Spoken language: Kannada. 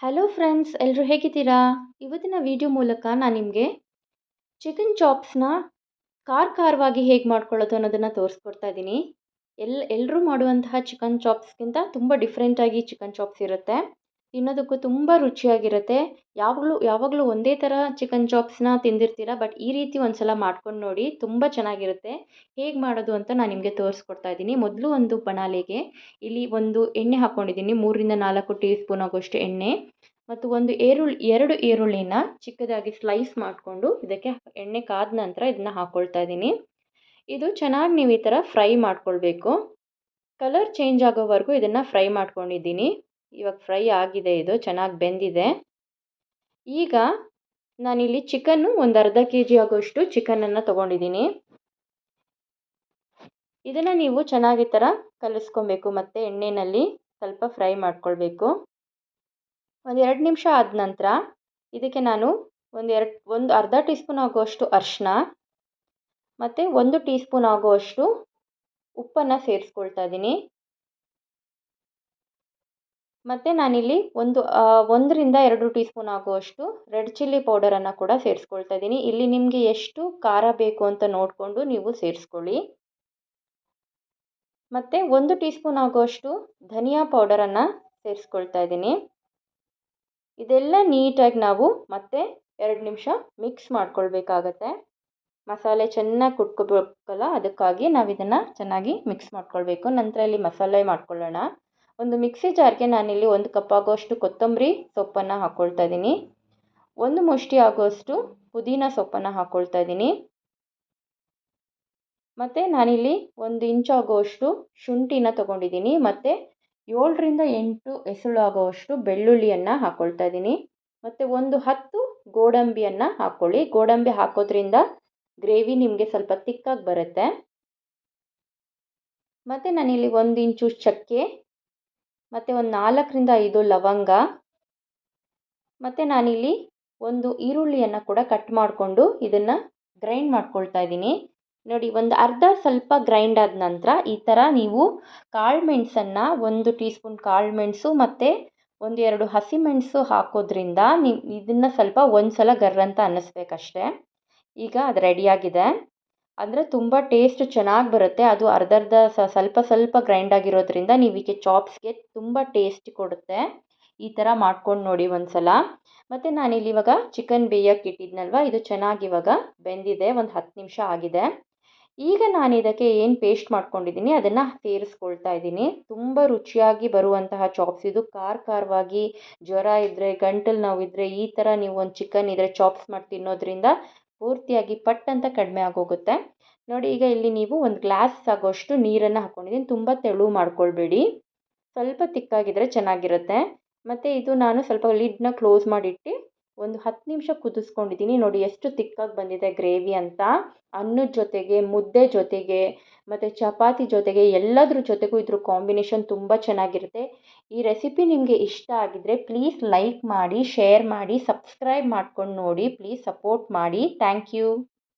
ಹಲೋ ಫ್ರೆಂಡ್ಸ್, ಎಲ್ಲರೂ ಹೇಗಿದ್ದೀರಾ? ಇವತ್ತಿನ ವಿಡಿಯೋ ಮೂಲಕ ನಾನು ನಿಮಗೆ ಚಿಕನ್ ಚಾಪ್ಸ್ನ ಖಾರವಾಗಿ ಹೇಗೆ ಮಾಡ್ಕೊಳ್ಳೋದು ಅನ್ನೋದನ್ನು ತೋರಿಸ್ಕೊಡ್ತಾ ಇದ್ದೀನಿ. ಎಲ್ಲರೂ ಮಾಡುವಂತಹ ಚಿಕನ್ ಚಾಪ್ಸ್ಗಿಂತ ತುಂಬ ಡಿಫ್ರೆಂಟಾಗಿ ಚಿಕನ್ ಚಾಪ್ಸ್ ಇರುತ್ತೆ. ತಿನ್ನೋದಕ್ಕೂ ತುಂಬ ರುಚಿಯಾಗಿರುತ್ತೆ. ಯಾವಾಗಲೂ ಒಂದೇ ಥರ ಚಿಕನ್ ಚಾಪ್ಸ್ನ ತಿಂದಿರ್ತೀರ, ಬಟ್ ಈ ರೀತಿ ಒಂದು ಸಲ ಮಾಡ್ಕೊಂಡು ನೋಡಿ, ತುಂಬ ಚೆನ್ನಾಗಿರುತ್ತೆ. ಹೇಗೆ ಮಾಡೋದು ಅಂತ ನಾನು ನಿಮಗೆ ತೋರಿಸ್ಕೊಡ್ತಾ ಇದ್ದೀನಿ. ಮೊದಲು ಒಂದು ಬಣಾಲೆಗೆ ಇಲ್ಲಿ ಒಂದು ಎಣ್ಣೆ ಹಾಕ್ಕೊಂಡಿದ್ದೀನಿ. 3ರಿಂದ 4 ಟೀ ಸ್ಪೂನ್ ಆಗೋಷ್ಟು ಎಣ್ಣೆ ಮತ್ತು ಎರಡು ಈರುಳ್ಳಿನ ಚಿಕ್ಕದಾಗಿ ಸ್ಲೈಸ್ ಮಾಡಿಕೊಂಡು ಇದಕ್ಕೆ ಎಣ್ಣೆ ಕಾದ ನಂತರ ಇದನ್ನು ಹಾಕ್ಕೊಳ್ತಾ ಇದ್ದೀನಿ. ಇದು ಚೆನ್ನಾಗಿ ನೀವು ಈ ಥರ ಫ್ರೈ ಮಾಡ್ಕೊಳ್ಬೇಕು. ಕಲರ್ ಚೇಂಜ್ ಆಗೋವರೆಗೂ ಇದನ್ನು ಫ್ರೈ ಮಾಡ್ಕೊಂಡಿದ್ದೀನಿ. ಇವಾಗ ಫ್ರೈ ಆಗಿದೆ, ಇದು ಚೆನ್ನಾಗಿ ಬೆಂದಿದೆ. ಈಗ ನಾನಿಲ್ಲಿ ಚಿಕನ್ನು ಒಂದು ಅರ್ಧ kg ಆಗೋಷ್ಟು ಚಿಕನನ್ನು ತೊಗೊಂಡಿದ್ದೀನಿ. ಇದನ್ನು ನೀವು ಚೆನ್ನಾಗಿ ಈ ಥರ ಕಲಿಸ್ಕೊಬೇಕು ಮತ್ತು ಎಣ್ಣೆಯಲ್ಲಿ ಸ್ವಲ್ಪ ಫ್ರೈ ಮಾಡ್ಕೊಳ್ಬೇಕು. ಒಂದು 2 ನಿಮಿಷ ಆದ ನಂತರ ಇದಕ್ಕೆ ನಾನು ಒಂದು ಅರ್ಧ ಟೀ ಸ್ಪೂನ್ ಆಗುವಷ್ಟು ಅರಿಶಿನ ಮತ್ತು 1 ಟೀ ಸ್ಪೂನ್ ಆಗುವಷ್ಟು ಉಪ್ಪನ್ನು ಸೇರಿಸ್ಕೊಳ್ತಾ ಇದ್ದೀನಿ. ಮತ್ತು ನಾನಿಲ್ಲಿ 1ರಿಂದ 2 ಟೀ ಸ್ಪೂನ್ ಆಗುವಷ್ಟು ರೆಡ್ ಚಿಲ್ಲಿ ಪೌಡರನ್ನು ಕೂಡ ಸೇರಿಸ್ಕೊಳ್ತಾ ಇದ್ದೀನಿ. ಇಲ್ಲಿ ನಿಮಗೆ ಎಷ್ಟು ಖಾರ ಬೇಕು ಅಂತ ನೋಡಿಕೊಂಡು ನೀವು ಸೇರಿಸ್ಕೊಳ್ಳಿ. ಮತ್ತು 1 ಟೀ ಸ್ಪೂನ್ ಆಗುವಷ್ಟು ಧನಿಯಾ ಪೌಡರನ್ನು ಸೇರಿಸ್ಕೊಳ್ತಾ ಇದ್ದೀನಿ. ಇದೆಲ್ಲ ನೀಟಾಗಿ ನಾವು ಮತ್ತೆ 2 ನಿಮಿಷ ಮಿಕ್ಸ್ ಮಾಡ್ಕೊಳ್ಬೇಕಾಗತ್ತೆ. ಮಸಾಲೆ ಚೆನ್ನಾಗಿ ಕುಟ್ಕೋಬೇಕಲ್ಲ, ಅದಕ್ಕಾಗಿ ನಾವು ಇದನ್ನು ಚೆನ್ನಾಗಿ ಮಿಕ್ಸ್ ಮಾಡ್ಕೊಳ್ಬೇಕು. ನಂತರ ಇಲ್ಲಿ ಮಸಾಲೆ ಮಾಡ್ಕೊಳ್ಳೋಣ. ಒಂದು ಮಿಕ್ಸಿ ಜಾರ್ಗೆ ನಾನಿಲ್ಲಿ 1 ಕಪ್ ಆಗೋಷ್ಟು ಕೊತ್ತಂಬರಿ ಸೊಪ್ಪನ್ನು ಹಾಕ್ಕೊಳ್ತಾ ಇದ್ದೀನಿ. 1 ಮುಷ್ಟಿ ಆಗೋಷ್ಟು ಪುದೀನ ಸೊಪ್ಪನ್ನು ಹಾಕ್ಕೊಳ್ತಾ ಇದ್ದೀನಿ. ಮತ್ತು ನಾನಿಲ್ಲಿ 1 ಇಂಚ್ ಆಗುವಷ್ಟು ಶುಂಠಿನ ತೊಗೊಂಡಿದ್ದೀನಿ. ಮತ್ತು 7ರಿಂದ 8 ಎಸಳು ಆಗುವಷ್ಟು ಬೆಳ್ಳುಳ್ಳಿಯನ್ನು ಹಾಕ್ಕೊಳ್ತಾ ಇದ್ದೀನಿ. ಮತ್ತು 10 ಗೋಡಂಬಿಯನ್ನು ಹಾಕ್ಕೊಳ್ಳಿ. ಗೋಡಂಬಿ ಹಾಕೋದ್ರಿಂದ ಗ್ರೇವಿ ನಿಮಗೆ ಸ್ವಲ್ಪ ತಿಕ್ಕಾಗಿ ಬರುತ್ತೆ. ಮತ್ತು ನಾನಿಲ್ಲಿ 1 ಇಂಚು ಚಕ್ಕೆ ಮತ್ತು ಒಂದು 4ರಿಂದ 5 ಲವಂಗ ಮತ್ತು ನಾನಿಲ್ಲಿ 1 ಈರುಳ್ಳಿಯನ್ನು ಕೂಡ ಕಟ್ ಮಾಡಿಕೊಂಡು ಇದನ್ನು ಗ್ರೈಂಡ್ ಮಾಡ್ಕೊಳ್ತಾ ಇದ್ದೀನಿ. ನೋಡಿ, ಒಂದು ಅರ್ಧ ಸ್ವಲ್ಪ ಗ್ರೈಂಡ್ ಆದ ನಂತರ ಈ ಥರ ನೀವು ಕಾಳುಮೆಣಸನ್ನು 1 ಟೀ ಸ್ಪೂನ್ ಕಾಳುಮೆಣಸು ಮತ್ತು 1-2 ಹಸಿಮೆಣಸು ಹಾಕೋದ್ರಿಂದ ನೀವು ಇದನ್ನು ಸ್ವಲ್ಪ ಒಂದು ಸಲ ಗರ್ರಂತ ಅನ್ನಿಸ್ಬೇಕಷ್ಟೆ. ಈಗ ಅದು ರೆಡಿಯಾಗಿದೆ. ಅಂದರೆ ತುಂಬ ಟೇಸ್ಟ್ ಚೆನ್ನಾಗಿ ಬರುತ್ತೆ. ಅದು ಅರ್ಧ ಸ್ವಲ್ಪ ಗ್ರೈಂಡ್ ಆಗಿರೋದ್ರಿಂದ ನೀವಿಗೆ ಚಾಪ್ಸ್ಗೆ ತುಂಬ ಟೇಸ್ಟ್ ಕೊಡುತ್ತೆ. ಈ ಥರ ಮಾಡ್ಕೊಂಡು ನೋಡಿ ಒಂದು ಸಲ. ಮತ್ತು ನಾನಿಲ್ಲಿ ಇವಾಗ ಚಿಕನ್ ಬೇಯಕ್ಕೆ ಇಟ್ಟಿದ್ನಲ್ವ, ಇದು ಚೆನ್ನಾಗಿ ಇವಾಗ ಬೆಂದಿದೆ. ಒಂದು 10 ನಿಮಿಷ ಆಗಿದೆ. ಈಗ ನಾನು ಇದಕ್ಕೆ ಏನು ಪೇಸ್ಟ್ ಮಾಡ್ಕೊಂಡಿದ್ದೀನಿ ಅದನ್ನು ಸೇರಿಸ್ಕೊಳ್ತಾ ಇದ್ದೀನಿ. ತುಂಬ ರುಚಿಯಾಗಿ ಬರುವಂತಹ ಚಾಪ್ಸ್ ಇದು. ಖಾರವಾಗಿ ಜ್ವರ ಇದ್ದರೆ, ಗಂಟಲು ನೋವಿದ್ದರೆ ಈ ಥರ ನೀವು ಒಂದು ಚಿಕನ್ ಇದ್ದರೆ ಚಾಪ್ಸ್ ಮಾಡಿ ತಿನ್ನೋದ್ರಿಂದ ಪೂರ್ತಿಯಾಗಿ ಪಟ್ಟಂತ ಕಡಿಮೆ ಆಗೋಗುತ್ತೆ. ನೋಡಿ, ಈಗ ಇಲ್ಲಿ ನೀವು ಒಂದು ಗ್ಲಾಸ್ ಆಗೋಷ್ಟು ನೀರನ್ನು ಹಾಕ್ಕೊಂಡಿದ್ದೀನಿ. ತುಂಬ ತೆಳು ಮಾಡ್ಕೊಳ್ಬೇಡಿ, ಸ್ವಲ್ಪ ತಿಕ್ಕಾಗಿದ್ದರೆ ಚೆನ್ನಾಗಿರುತ್ತೆ. ಮತ್ತು ಇದು ನಾನು ಸ್ವಲ್ಪ ಲಿಡ್ನ ಕ್ಲೋಸ್ ಮಾಡಿಟ್ಟು ಒಂದು 10 ನಿಮಿಷ ಕುದಿಸ್ಕೊಂಡಿದ್ದೀನಿ. ನೋಡಿ ಎಷ್ಟು ತಿಕ್ಕಾಗಿ ಬಂದಿದೆ ಗ್ರೇವಿ ಅಂತ. ಅನ್ನದ ಜೊತೆಗೆ, ಮುದ್ದೆ ಜೊತೆಗೆ ಮತ್ತು ಚಪಾತಿ ಜೊತೆಗೆ ಎಲ್ಲದ್ರ ಜೊತೆಗೂ ಇದ್ರ ಕಾಂಬಿನೇಷನ್ ತುಂಬ ಚೆನ್ನಾಗಿರುತ್ತೆ. ಈ ರೆಸಿಪಿ ನಿಮಗೆ ಇಷ್ಟ ಆಗಿದ್ದರೆ ಪ್ಲೀಸ್ ಲೈಕ್ ಮಾಡಿ, ಶೇರ್ ಮಾಡಿ, ಸಬ್ಸ್ಕ್ರೈಬ್ ಮಾಡ್ಕೊಂಡು ನೋಡಿ. ಪ್ಲೀಸ್ ಸಪೋರ್ಟ್ ಮಾಡಿ. Thank you.